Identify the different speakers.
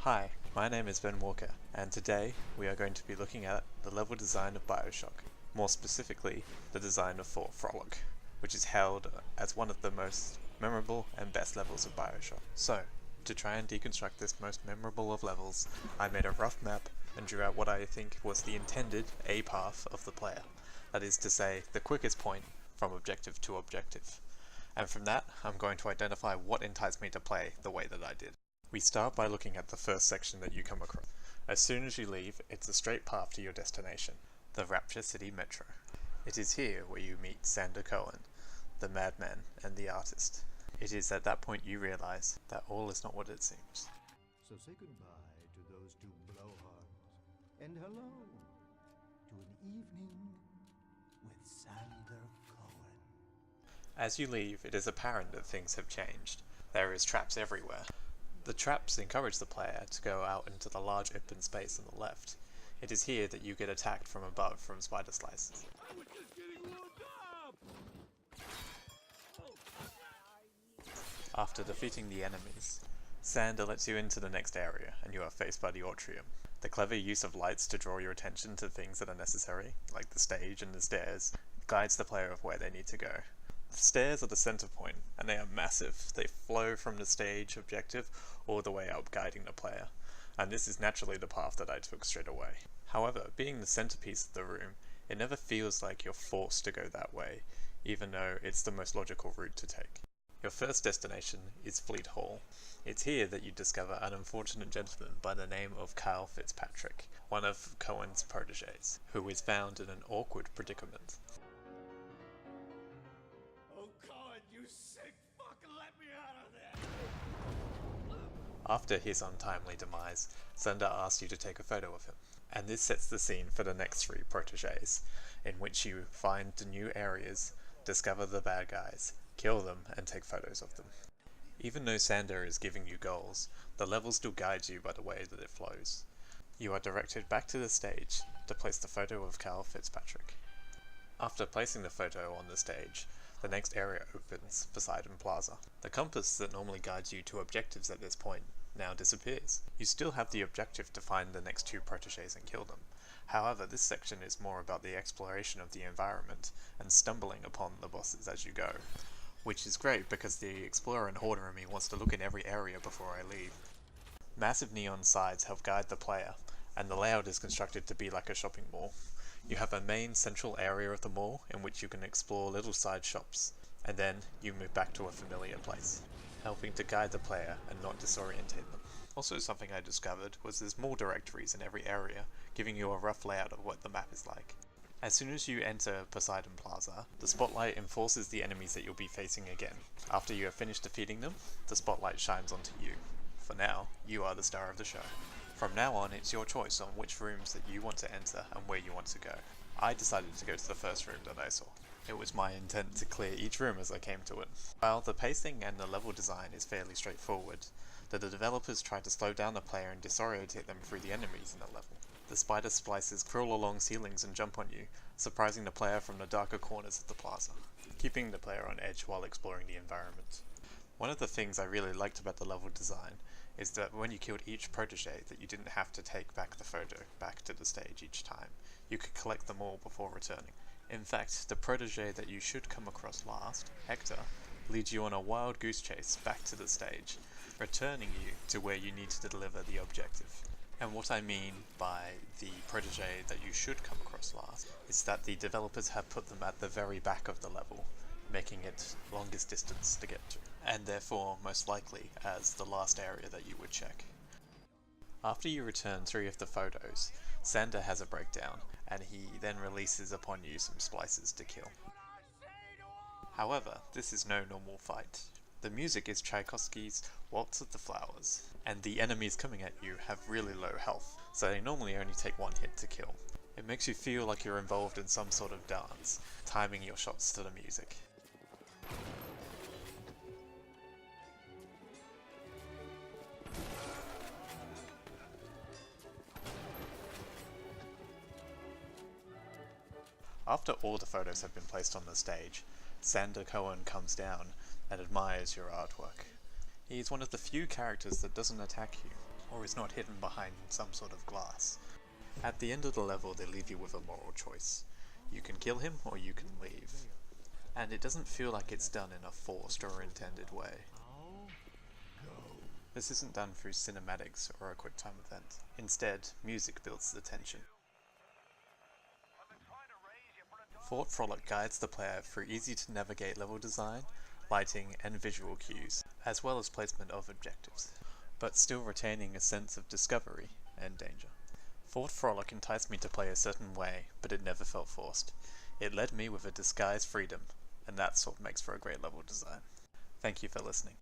Speaker 1: Hi, my name is Ben Walker, and today we are going to be looking at the level design of bioshock, more specifically the design of Fort Frolic, which is hailed as one of the most memorable and best levels of bioshock. So, to try and deconstruct this most memorable of levels, I made a rough map and drew out what I think was the intended A path of the player, that is to say, the quickest point from objective to objective. And from that, I'm going to identify what enticed me to play the way that I did. We start by looking at the first section that you come across. As soon as you leave, it's a straight path to your destination, the Rapture City Metro. It is here where you meet Sander Cohen, the madman and the artist. It is at that point you realize that all is not what it seems.
Speaker 2: So say goodbye to those two blowhards, and hello to an evening with Sander Cohen.
Speaker 1: As you leave, it is apparent that things have changed. There is traps everywhere. The traps encourage the player to go out into the large open space on the left. It is here that you get attacked from above from spider slices.
Speaker 3: I was just getting warmed up!
Speaker 1: After defeating the enemies, Sander lets you into the next area and you are faced by the atrium. The clever use of lights to draw your attention to things that are necessary, like the stage and the stairs, guides the player of where they need to go. The stairs are the center point, and they are massive. They flow from the stage objective all the way up, guiding the player. And this is naturally the path that I took straight away. However, being the centerpiece of the room, it never feels like you're forced to go that way, even though it's the most logical route to take. Your first destination is Fleet Hall. It's here that you discover an unfortunate gentleman by the name of Kyle Fitzpatrick, one of Cohen's proteges, who is found in an awkward predicament. After his untimely demise, Sander asks you to take a photo of him, and this sets the scene for the next three proteges, in which you find the new areas, discover the bad guys, kill them, and take photos of them. Even though Sander is giving you goals, the level still guides you by the way that it flows. You are directed back to the stage to place the photo of Cal Fitzpatrick. After placing the photo on the stage, the next area opens, Poseidon Plaza. The compass that normally guides you to objectives at this point now disappears. You still have the objective to find the next two proteges and kill them. However, this section is more about the exploration of the environment and stumbling upon the bosses as you go, which is great because the explorer and hoarder in me wants to look in every area before I leave. Massive neon signs help guide the player, and the layout is constructed to be like a shopping mall. You have a main central area of the mall in which you can explore little side shops, and then you move back to a familiar place, helping to guide the player and not disorientate them. Also, something I discovered was there's more directories in every area, giving you a rough layout of what the map is like. As soon as you enter Poseidon Plaza, the spotlight enforces the enemies that you'll be facing again. After you have finished defeating them, the spotlight shines onto you. For now, you are the star of the show. From now on, it's your choice on which rooms that you want to enter and where you want to go. I decided to go to the first room that I saw. It was my intent to clear each room as I came to it. While the pacing and the level design is fairly straightforward, the developers tried to slow down the player and disorientate them through the enemies in the level. The spider splices crawl along ceilings and jump on you, surprising the player from the darker corners of the plaza, keeping the player on edge while exploring the environment. One of the things I really liked about the level design is that when you killed each protege that you didn't have to take back the photo back to the stage each time. You could collect them all before returning. In fact, the protege that you should come across last, Hector, leads you on a wild goose chase back to the stage, returning you to where you need to deliver the objective. And what I mean by the protege that you should come across last is that the developers have put them at the very back of the level, making it longest distance to get to, and therefore most likely as the last area that you would check. After you return 3 of the photos, Sander has a breakdown, and he then releases upon you some splices to kill. However, this is no normal fight. The music is Tchaikovsky's Waltz of the Flowers, and the enemies coming at you have really low health, so they normally only take 1 hit to kill. It makes you feel like you're involved in some sort of dance, timing your shots to the music. After all the photos have been placed on the stage, Sander Cohen comes down and admires your artwork. He is one of the few characters that doesn't attack you. or is not hidden behind some sort of glass. At the end of the level, they leave you with a moral choice. You can kill him or you can leave. And it doesn't feel like it's done in a forced or intended way. This isn't done through cinematics or a quick time event. Instead, music builds the tension. Fort Frolic guides the player through easy to navigate level design, lighting and visual cues, as well as placement of objectives, but still retaining a sense of discovery and danger. Fort Frolic enticed me to play a certain way, but it never felt forced. It led me with a disguised freedom, and that's what makes for a great level design. Thank you for listening.